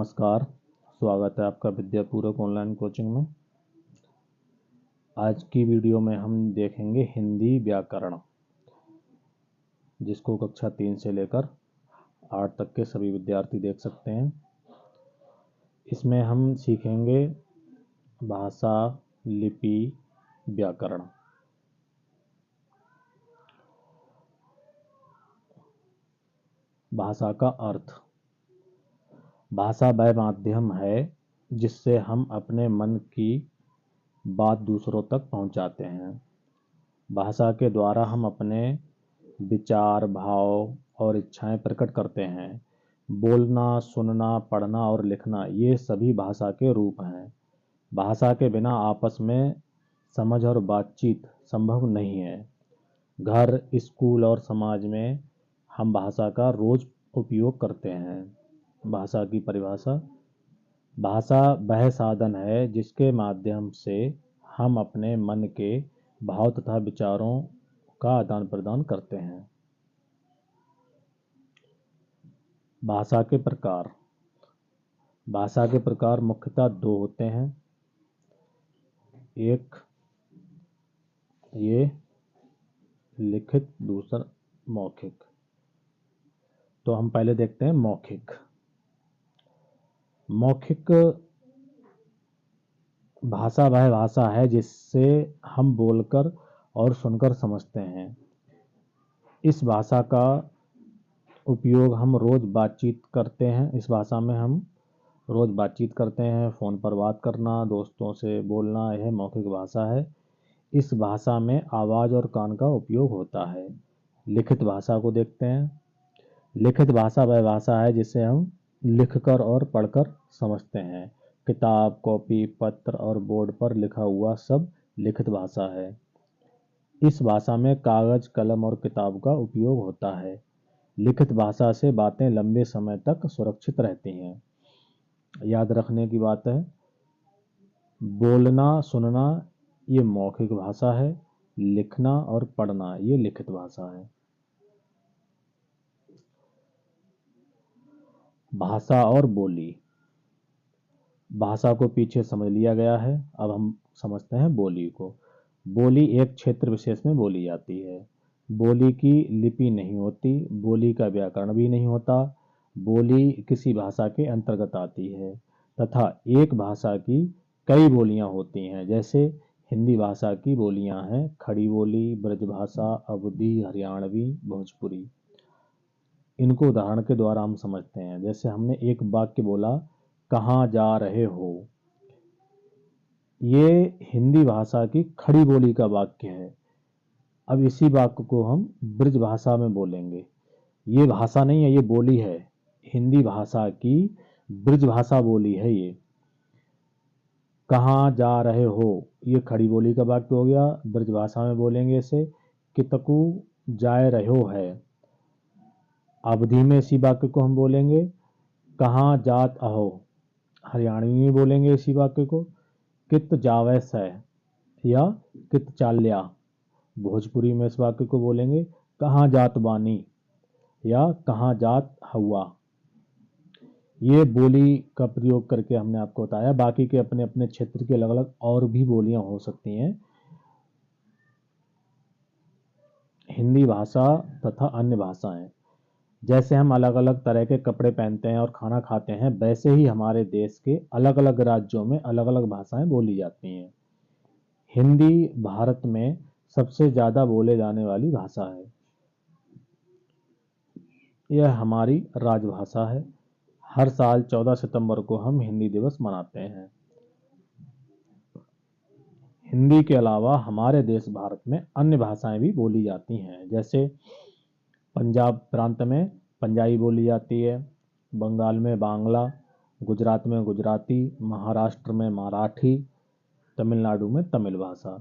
नमस्कार। स्वागत है आपका विद्यापूरक ऑनलाइन कोचिंग में। आज की वीडियो में हम देखेंगे हिंदी व्याकरण, जिसको कक्षा 3 से लेकर 8 तक के सभी विद्यार्थी देख सकते हैं। इसमें हम सीखेंगे भाषा, लिपि, व्याकरण। भाषा का अर्थ। भाषा वह माध्यम है जिससे हम अपने मन की बात दूसरों तक पहुंचाते हैं। भाषा के द्वारा हम अपने विचार, भाव और इच्छाएं प्रकट करते हैं। बोलना, सुनना, पढ़ना और लिखना ये सभी भाषा के रूप हैं। भाषा के बिना आपस में समझ और बातचीत संभव नहीं है। घर, स्कूल और समाज में हम भाषा का रोज उपयोग करते हैं। भाषा की परिभाषा। भाषा वह साधन है जिसके माध्यम से हम अपने मन के भाव तथा विचारों का आदान प्रदान करते हैं। भाषा के प्रकार। भाषा के प्रकार मुख्यतः दो होते हैं। एक ये लिखित, दूसरा मौखिक। तो हम पहले देखते हैं मौखिक। मौखिक भाषा वह भाषा है जिससे हम बोलकर और सुनकर समझते हैं। इस भाषा का उपयोग हम रोज बातचीत करते हैं। इस भाषा में हम रोज बातचीत करते हैं। फ़ोन पर बात करना, दोस्तों से बोलना, यह मौखिक भाषा है। इस भाषा में आवाज़ और कान का उपयोग होता है। लिखित भाषा को देखते हैं। लिखित भाषा वह भाषा है जिसे हम लिखकर और पढ़कर समझते हैं। किताब, कॉपी, पत्र और बोर्ड पर लिखा हुआ सब लिखित भाषा है। इस भाषा में कागज, कलम और किताब का उपयोग होता है। लिखित भाषा से बातें लंबे समय तक सुरक्षित रहती हैं। याद रखने की बात है, बोलना, सुनना ये मौखिक भाषा है। लिखना और पढ़ना ये लिखित भाषा है। भाषा और बोली। भाषा को पीछे समझ लिया गया है, अब हम समझते हैं बोली को। बोली एक क्षेत्र विशेष में बोली जाती है। बोली की लिपि नहीं होती, बोली का व्याकरण भी नहीं होता। बोली किसी भाषा के अंतर्गत आती है तथा एक भाषा की कई बोलियां होती हैं। जैसे हिंदी भाषा की बोलियां हैं खड़ी बोली, ब्रजभाषा, अवधी, हरियाणवी, भोजपुरी। इनको उदाहरण के द्वारा हम समझते हैं। जैसे हमने एक वाक्य बोला, कहाँ जा रहे हो। ये हिंदी भाषा की खड़ी बोली का वाक्य है। अब इसी वाक्य को हम ब्रज भाषा में बोलेंगे। ये भाषा नहीं है, ये बोली है। हिंदी भाषा की ब्रज भाषा बोली है ये। कहाँ जा रहे हो ये खड़ी बोली का वाक्य हो गया। ब्रज भाषा में बोलेंगे इसे, कितकू जाए रहो है। अवधि में इसी वाक्य को हम बोलेंगे, कहाँ जात अहो। हरियाणवी में बोलेंगे इसी वाक्य को, कित जावे सै या कित चाल्या। भोजपुरी में इस वाक्य को बोलेंगे, कहाँ जात बानी या कहाँ जात हवा। ये बोली का प्रयोग करके हमने आपको बताया। बाकी के अपने अपने क्षेत्र की अलग अलग और भी बोलियां हो सकती हैं। हिंदी भाषा तथा अन्य भाषाएं। जैसे हम अलग अलग तरह के कपड़े पहनते हैं और खाना खाते हैं, वैसे ही हमारे देश के अलग अलग राज्यों में अलग अलग भाषाएं बोली जाती हैं। हिंदी भारत में सबसे ज़्यादा बोले जाने वाली भाषा है। यह हमारी राजभाषा है। हर साल 14 सितंबर को हम हिंदी दिवस मनाते हैं। हिंदी के अलावा हमारे देश भारत में अन्य भाषाएं भी बोली जाती हैं। जैसे पंजाब प्रांत में पंजाबी बोली जाती है, बंगाल में बांग्ला, गुजरात में गुजराती, महाराष्ट्र में मराठी, तमिलनाडु में तमिल भाषा।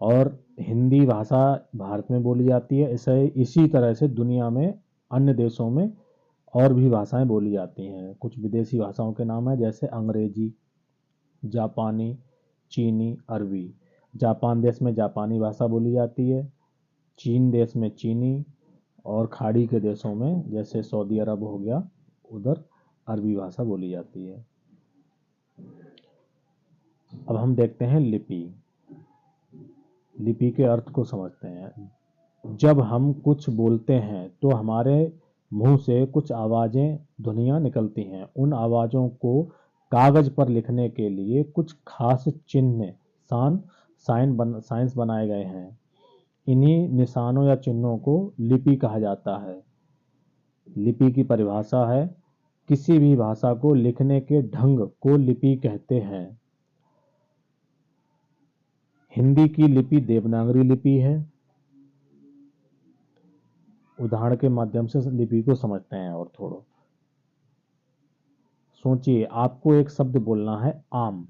और हिंदी भाषा भारत में बोली जाती है। इसी तरह से दुनिया में अन्य देशों में और भी भाषाएं बोली जाती हैं। कुछ विदेशी भाषाओं के नाम हैं, जैसे अंग्रेजी, जापानी, चीनी, अरबी। जापान देश में जापानी भाषा बोली जाती है, चीन देश में चीनी, और खाड़ी के देशों में जैसे सऊदी अरब हो गया, उधर अरबी भाषा बोली जाती है। अब हम देखते हैं लिपि। लिपि के अर्थ को समझते हैं। जब हम कुछ बोलते हैं तो हमारे मुंह से कुछ आवाजें, ध्वनियां निकलती हैं। उन आवाजों को कागज पर लिखने के लिए कुछ खास चिन्ह, साइंस बनाए गए हैं। इन्हीं निशानों या चिन्हों को लिपि कहा जाता है। लिपि की परिभाषा है, किसी भी भाषा को लिखने के ढंग को लिपि कहते हैं। हिंदी की लिपि देवनागरी लिपि है। उदाहरण के माध्यम से लिपि को समझते हैं और थोड़ा सोचिए। आपको एक शब्द बोलना है आम।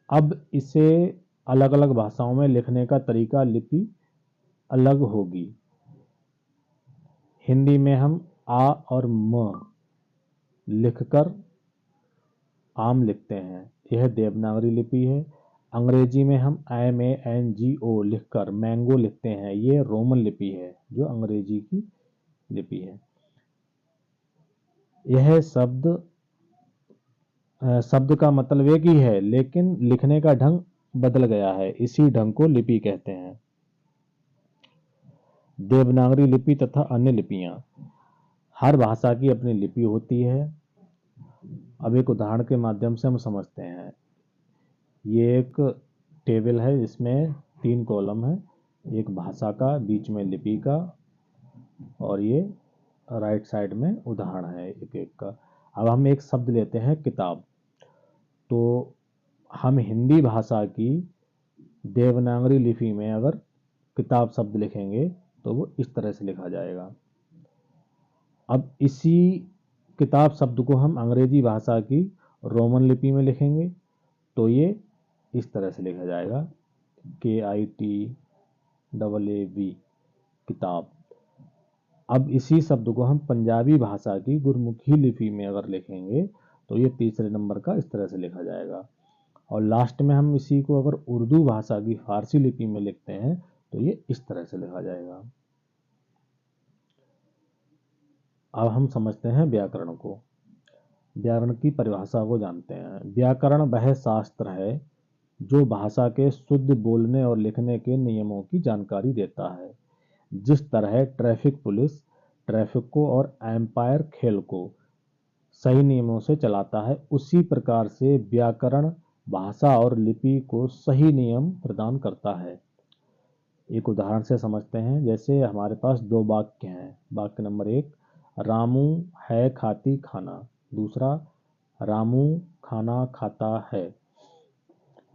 अब इसे अलग अलग भाषाओं में लिखने का तरीका, लिपि अलग होगी। हिंदी में हम आ और म लिखकर आम लिखते हैं, यह देवनागरी लिपि है। अंग्रेजी में हम MANGO लिखकर मैंगो लिखते हैं, ये रोमन लिपि है, जो अंग्रेजी की लिपि है। यह शब्द का मतलब एक ही है, लेकिन लिखने का ढंग बदल गया है, इसी ढंग को लिपि कहते हैं। देवनागरी लिपि तथा अन्य लिपियां। हर भाषा की अपनी लिपि होती है। अब एक उदाहरण के माध्यम से हम समझते हैं। ये एक टेबल है जिसमें 3 कॉलम है, एक भाषा का, बीच में लिपि का, और ये राइट साइड में उदाहरण है एक एक का। अब हम एक शब्द लेते हैं किताब। तो हम हिंदी भाषा की देवनागरी लिपि में अगर किताब शब्द लिखेंगे तो वो इस तरह से लिखा जाएगा। अब इसी किताब शब्द को हम अंग्रेजी भाषा की रोमन लिपि में लिखेंगे तो ये इस तरह से लिखा जाएगा, KITAAB, किताब। अब इसी शब्द को हम पंजाबी भाषा की गुरमुखी लिपि में अगर लिखेंगे तो ये तीसरे नंबर का इस तरह से लिखा जाएगा। और लास्ट में हम इसी को अगर उर्दू भाषा की फारसी लिपि में लिखते हैं तो ये इस तरह से लिखा जाएगा। अब हम समझते हैं व्याकरण को। व्याकरण की परिभाषा को जानते हैं। व्याकरण वह शास्त्र है जो भाषा के शुद्ध बोलने और लिखने के नियमों की जानकारी देता है। जिस तरह ट्रैफिक पुलिस ट्रैफिक को और एम्पायर खेल को सही नियमों से चलाता है, उसी प्रकार से व्याकरण भाषा और लिपि को सही नियम प्रदान करता है। एक उदाहरण से समझते हैं। जैसे हमारे पास 2 वाक्य हैं। वाक्य नंबर 1, रामू है खाती खाना। दूसरा, रामू खाना खाता है।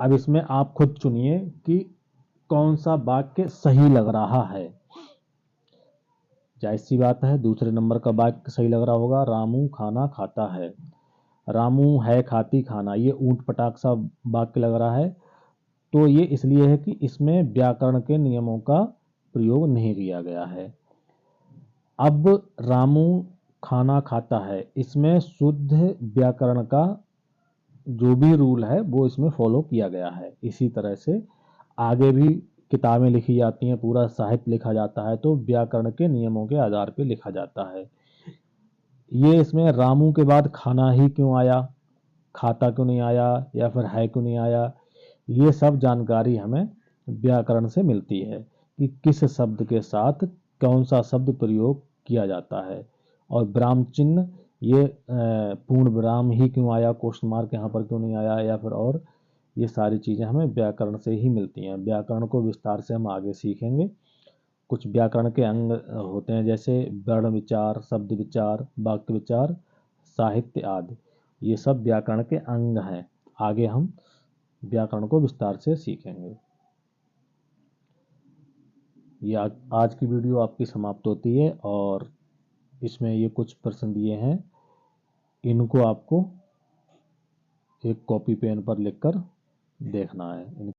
अब इसमें आप खुद चुनिए कि कौन सा वाक्य सही लग रहा है। जाहिर सी बात है दूसरे नंबर का वाक्य सही लग रहा होगा, रामू खाना खाता है। रामू है खाती खाना, ये ऊंट पटाक सा वाक्य लग रहा है। तो ये इसलिए है कि इसमें व्याकरण के नियमों का प्रयोग नहीं किया गया है। अब रामू खाना खाता है, इसमें शुद्ध व्याकरण का जो भी रूल है वो इसमें फॉलो किया गया है। इसी तरह से आगे भी किताबें लिखी जाती हैं, पूरा साहित्य लिखा जाता है तो व्याकरण के नियमों के आधार पर लिखा जाता है। ये इसमें रामू के बाद खाना ही क्यों आया, खाता क्यों नहीं आया, या फिर है क्यों नहीं आया, ये सब जानकारी हमें व्याकरण से मिलती है कि किस शब्द के साथ कौन सा शब्द प्रयोग किया जाता है। और विराम चिन्ह, ये पूर्ण विराम ही क्यों आया, क्वेश्चन मार्क यहाँ पर क्यों नहीं आया, या फिर और ये सारी चीज़ें हमें व्याकरण से ही मिलती हैं। व्याकरण को विस्तार से हम आगे सीखेंगे। कुछ व्याकरण के अंग होते हैं जैसे वर्ण विचार, शब्द विचार, वाक्य विचार, साहित्य आदि। ये सब व्याकरण के अंग हैं। आगे हम व्याकरण को विस्तार से सीखेंगे। ये आज की वीडियो आपकी समाप्त होती है और इसमें ये कुछ प्रश्न दिए हैं, इनको आपको एक कॉपी पेन पर लिखकर देखना है।